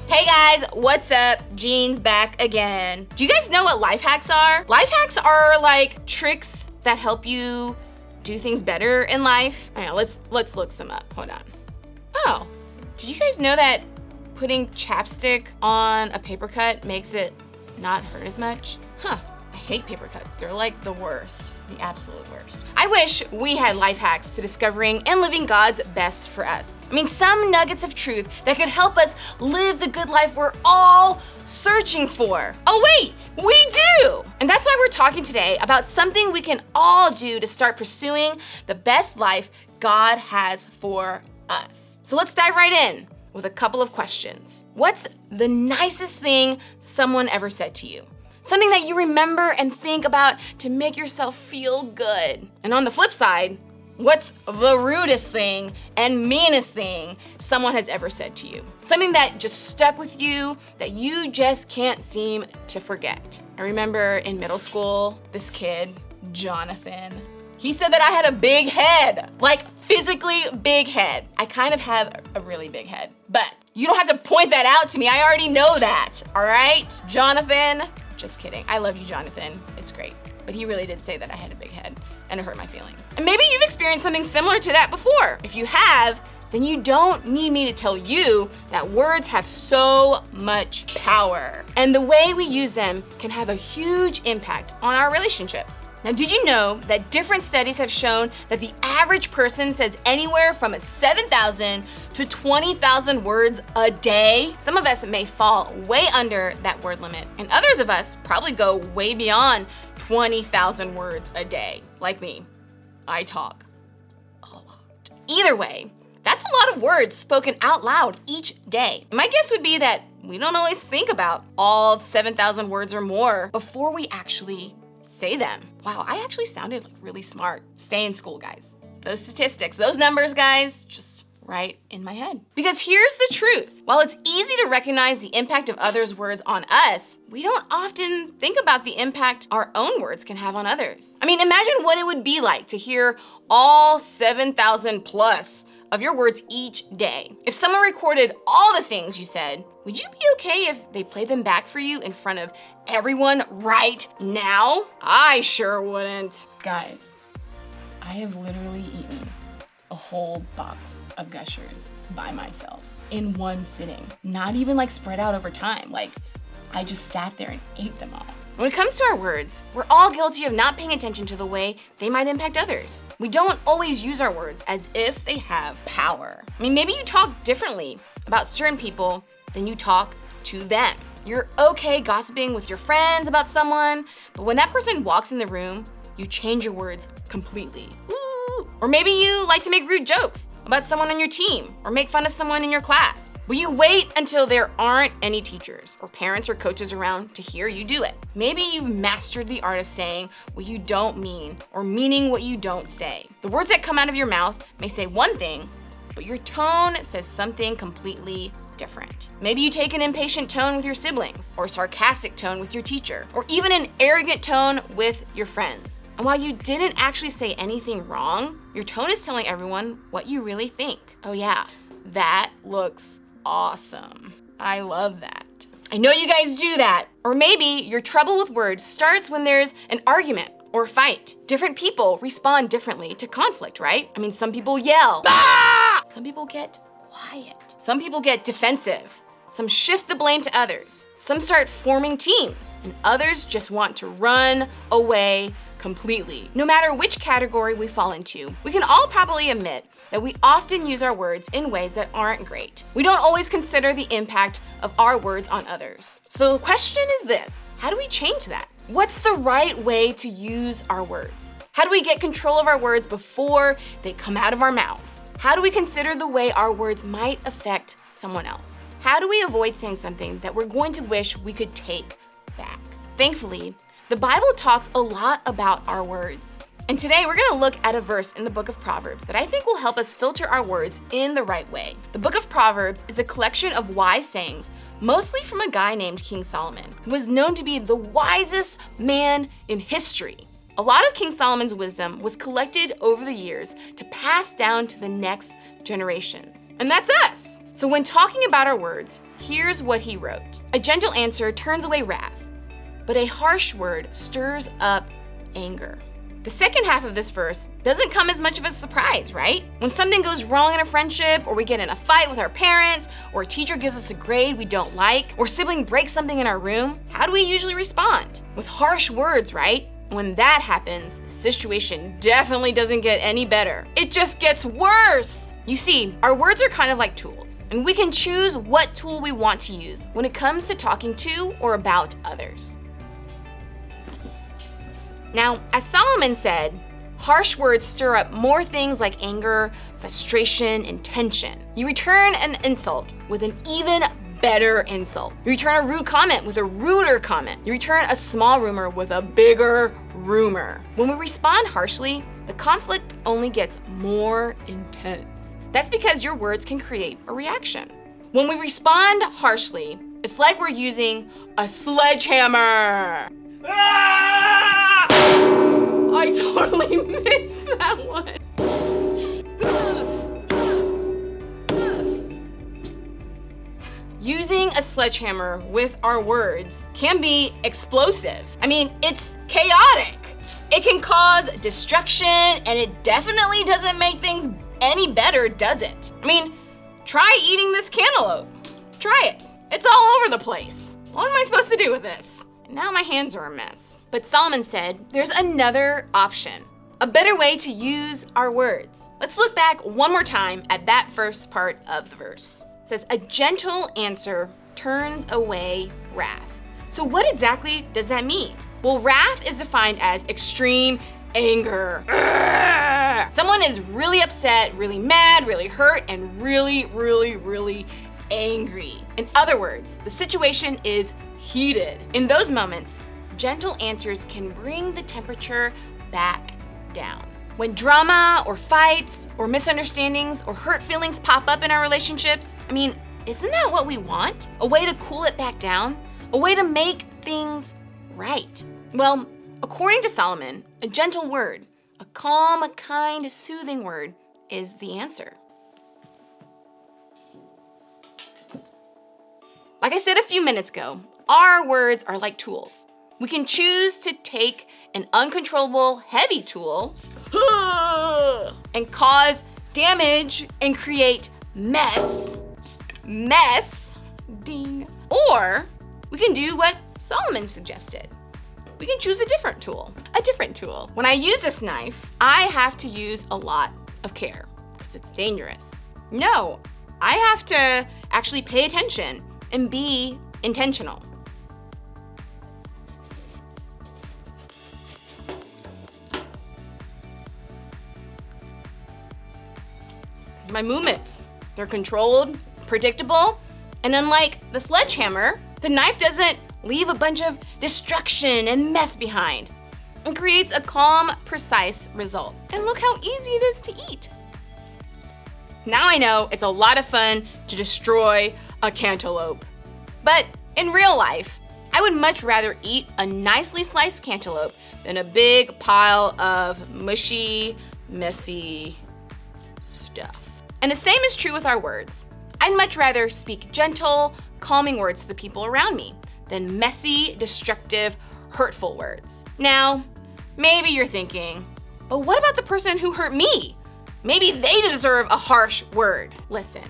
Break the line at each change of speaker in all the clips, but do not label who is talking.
Hey guys, what's up? Jean's back again. Do you guys know what life hacks are? Life hacks are like tricks that help you do things better in life. All right, let's look some up. Hold on. Oh, did you guys know that putting chapstick on a paper cut makes it not hurt as much? Huh. I hate paper cuts. They're like the worst, the absolute worst. I wish we had life hacks to discovering and living God's best for us. I mean, some nuggets of truth that could help us live the good life we're all searching for. Oh wait, we do! And that's why we're talking today about something we can all do to start pursuing the best life God has for us. So let's dive right in with a couple of questions. What's the nicest thing someone ever said to you? Something that you remember and think about to make yourself feel good. And on the flip side, what's the rudest thing and meanest thing someone has ever said to you? Something that just stuck with you that you just can't seem to forget. I remember in middle school, this kid, Jonathan, he said that I had a big head, like physically big head. I kind of have a really big head, but you don't have to point that out to me. I already know that, all right? Jonathan, just kidding. I love you, Jonathan. It's great. But he really did say that I had a big head and it hurt my feelings. And maybe you've experienced something similar to that before. If you have, then you don't need me to tell you that words have so much power. And the way we use them can have a huge impact on our relationships. Now, did you know that different studies have shown that the average person says anywhere from 7,000 to 20,000 words a day? Some of us may fall way under that word limit, and others of us probably go way beyond 20,000 words a day. Like me, I talk a lot. Either way, that's a lot of words spoken out loud each day. My guess would be that we don't always think about all 7,000 words or more before we actually say them. Wow, I actually sounded like really smart. Stay in school, guys. Those statistics, those numbers, guys, just right in my head. Because here's the truth. While it's easy to recognize the impact of others' words on us, we don't often think about the impact our own words can have on others. I mean, imagine what it would be like to hear all 7,000 plus of your words each day. If someone recorded all the things you said, would you be okay if they played them back for you in front of everyone right now? I sure wouldn't. Guys, I have literally eaten a whole box of Gushers by myself in one sitting. Not even like spread out over time. Like, I just sat there and ate them all. When it comes to our words, we're all guilty of not paying attention to the way they might impact others. We don't always use our words as if they have power. I mean, maybe you talk differently about certain people than you talk to them. You're okay gossiping with your friends about someone, but when that person walks in the room, you change your words completely. Ooh. Or maybe you like to make rude jokes about someone on your team or make fun of someone in your class. Will you wait until there aren't any teachers or parents or coaches around to hear you do it? Maybe you've mastered the art of saying what you don't mean or meaning what you don't say. The words that come out of your mouth may say one thing, but your tone says something completely different. Maybe you take an impatient tone with your siblings, or a sarcastic tone with your teacher, or even an arrogant tone with your friends. And while you didn't actually say anything wrong, your tone is telling everyone what you really think. Oh yeah, that looks awesome. I love that. I know you guys do that. Or maybe your trouble with words starts when there's an argument or fight. Different people respond differently to conflict, right? I mean, some people yell. Bah! Some people get quiet. Some people get defensive. Some shift the blame to others. Some start forming teams, and others just want to run away completely. No matter which category we fall into, we can all probably admit that we often use our words in ways that aren't great. We don't always consider the impact of our words on others. So the question is this: how do we change that? What's the right way to use our words? How do we get control of our words before they come out of our mouths? How do we consider the way our words might affect someone else? How do we avoid saying something that we're going to wish we could take back? Thankfully, the Bible talks a lot about our words. And today we're gonna look at a verse in the book of Proverbs that I think will help us filter our words in the right way. The book of Proverbs is a collection of wise sayings, mostly from a guy named King Solomon, who was known to be the wisest man in history. A lot of King Solomon's wisdom was collected over the years to pass down to the next generations. And that's us. So when talking about our words, here's what he wrote. A gentle answer turns away wrath, but a harsh word stirs up anger. The second half of this verse doesn't come as much of a surprise, right? When something goes wrong in a friendship, or we get in a fight with our parents, or a teacher gives us a grade we don't like, or sibling breaks something in our room, how do we usually respond? With harsh words, right? When that happens, the situation definitely doesn't get any better. It just gets worse. You see, our words are kind of like tools, and we can choose what tool we want to use when it comes to talking to or about others. Now, as Solomon said, harsh words stir up more things like anger, frustration, and tension. You return an insult with an even better insult. You return a rude comment with a ruder comment. You return a small rumor with a bigger rumor. When we respond harshly, the conflict only gets more intense. That's because your words can create a reaction. When we respond harshly, it's like we're using a sledgehammer. Ah! I totally missed that one. Using a sledgehammer with our words can be explosive. I mean, it's chaotic. It can cause destruction, and it definitely doesn't make things any better, does it? I mean, try eating this cantaloupe. Try it. It's all over the place. What am I supposed to do with this? Now my hands are a mess. But Solomon said there's another option, a better way to use our words. Let's look back one more time at that first part of the verse. It says, a gentle answer turns away wrath. So what exactly does that mean? Well, wrath is defined as extreme anger. Someone is really upset, really mad, really hurt, and really, really, really angry. In other words, the situation is heated. In those moments, gentle answers can bring the temperature back down. When drama or fights or misunderstandings or hurt feelings pop up in our relationships, I mean, isn't that what we want? A way to cool it back down? A way to make things right? Well, according to Solomon, a gentle word, a calm, a kind, soothing word is the answer. Like I said a few minutes ago, our words are like tools. We can choose to take an uncontrollable, heavy tool and cause damage and create mess, ding. Or we can do what Solomon suggested. We can choose a different tool. When I use this knife, I have to use a lot of care because it's dangerous. No, I have to actually pay attention and be intentional. My movements, they're controlled, predictable, and unlike the sledgehammer, the knife doesn't leave a bunch of destruction and mess behind and creates a calm, precise result. And look how easy it is to eat. Now I know it's a lot of fun to destroy a cantaloupe, but in real life, I would much rather eat a nicely sliced cantaloupe than a big pile of mushy, messy stuff. And the same is true with our words. I'd much rather speak gentle, calming words to the people around me than messy, destructive, hurtful words. Now, maybe you're thinking, but what about the person who hurt me? Maybe they deserve a harsh word. Listen,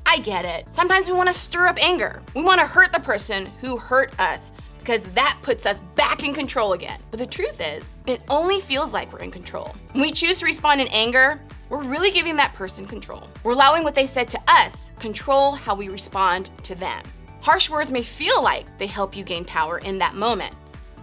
I get it. Sometimes we want to stir up anger. We want to hurt the person who hurt us because that puts us back in control again. But the truth is, it only feels like we're in control. When we choose to respond in anger, we're really giving that person control. We're allowing what they said to us control how we respond to them. Harsh words may feel like they help you gain power in that moment,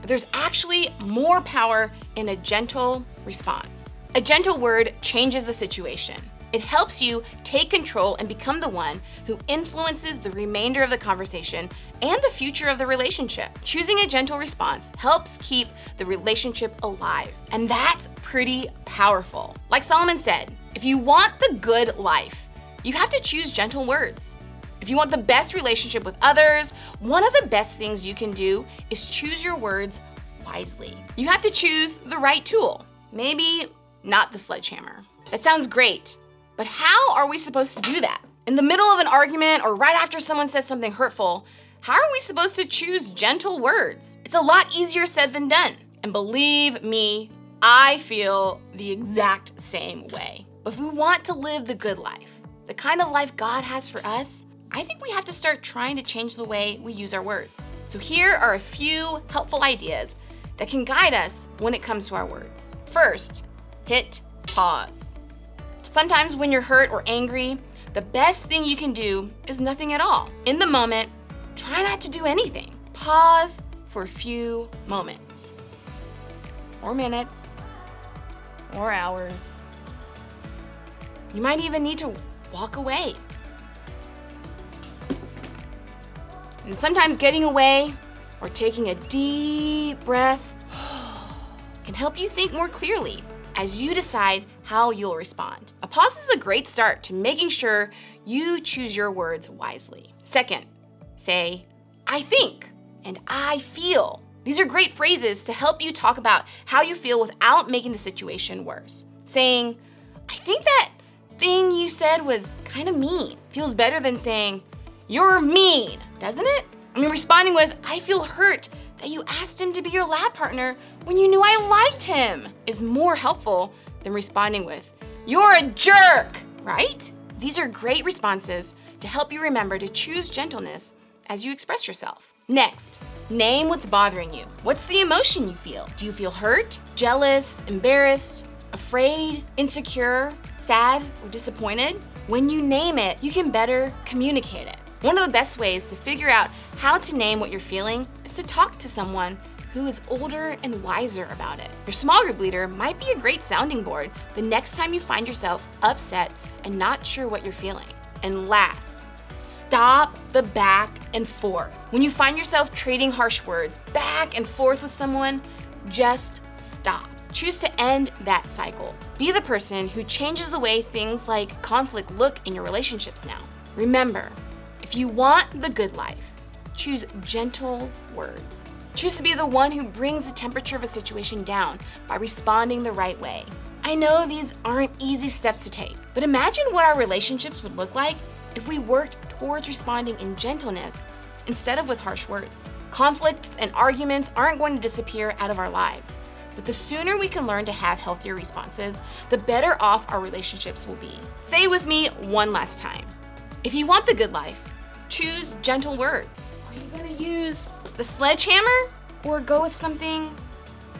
but there's actually more power in a gentle response. A gentle word changes the situation. It helps you take control and become the one who influences the remainder of the conversation and the future of the relationship. Choosing a gentle response helps keep the relationship alive, and that's pretty powerful. Like Solomon said, if you want the good life, you have to choose gentle words. If you want the best relationship with others, one of the best things you can do is choose your words wisely. You have to choose the right tool. Maybe not the sledgehammer. That sounds great, but how are we supposed to do that? In the middle of an argument or right after someone says something hurtful, how are we supposed to choose gentle words? It's a lot easier said than done. And believe me, I feel the exact same way. But if we want to live the good life, the kind of life God has for us, I think we have to start trying to change the way we use our words. So here are a few helpful ideas that can guide us when it comes to our words. First, hit pause. Sometimes when you're hurt or angry, the best thing you can do is nothing at all. In the moment, try not to do anything. Pause for a few moments, or minutes, or hours. You might even need to walk away. And sometimes getting away or taking a deep breath can help you think more clearly as you decide how you'll respond. A pause is a great start to making sure you choose your words wisely. Second, say, I think and I feel. These are great phrases to help you talk about how you feel without making the situation worse. Saying, I think that thing you said was kind of mean feels better than saying, you're mean, doesn't it? I mean, responding with, I feel hurt that you asked him to be your lab partner when you knew I liked him is more helpful than responding with, you're a jerk, right? These are great responses to help you remember to choose gentleness as you express yourself. Next, name what's bothering you. What's the emotion you feel? Do you feel hurt, jealous, embarrassed, afraid, insecure, sad, or disappointed? When you name it, you can better communicate it. One of the best ways to figure out how to name what you're feeling is to talk to someone who is older and wiser about it. Your small group leader might be a great sounding board the next time you find yourself upset and not sure what you're feeling. And last, stop the back and forth. When you find yourself trading harsh words back and forth with someone, just stop. Choose to end that cycle. Be the person who changes the way things like conflict look in your relationships now. Remember, if you want the good life, choose gentle words. Choose to be the one who brings the temperature of a situation down by responding the right way. I know these aren't easy steps to take, but imagine what our relationships would look like if we worked towards responding in gentleness instead of with harsh words. Conflicts and arguments aren't going to disappear out of our lives, but the sooner we can learn to have healthier responses, the better off our relationships will be. Say it with me one last time. If you want the good life, choose gentle words. Are you gonna use the sledgehammer or go with something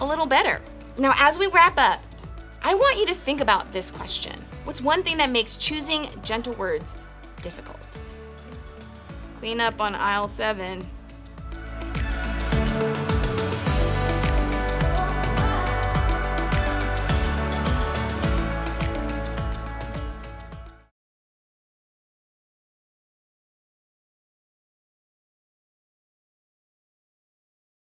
a little better? Now, as we wrap up, I want you to think about this question. What's one thing that makes choosing gentle words difficult? Clean up on aisle 7.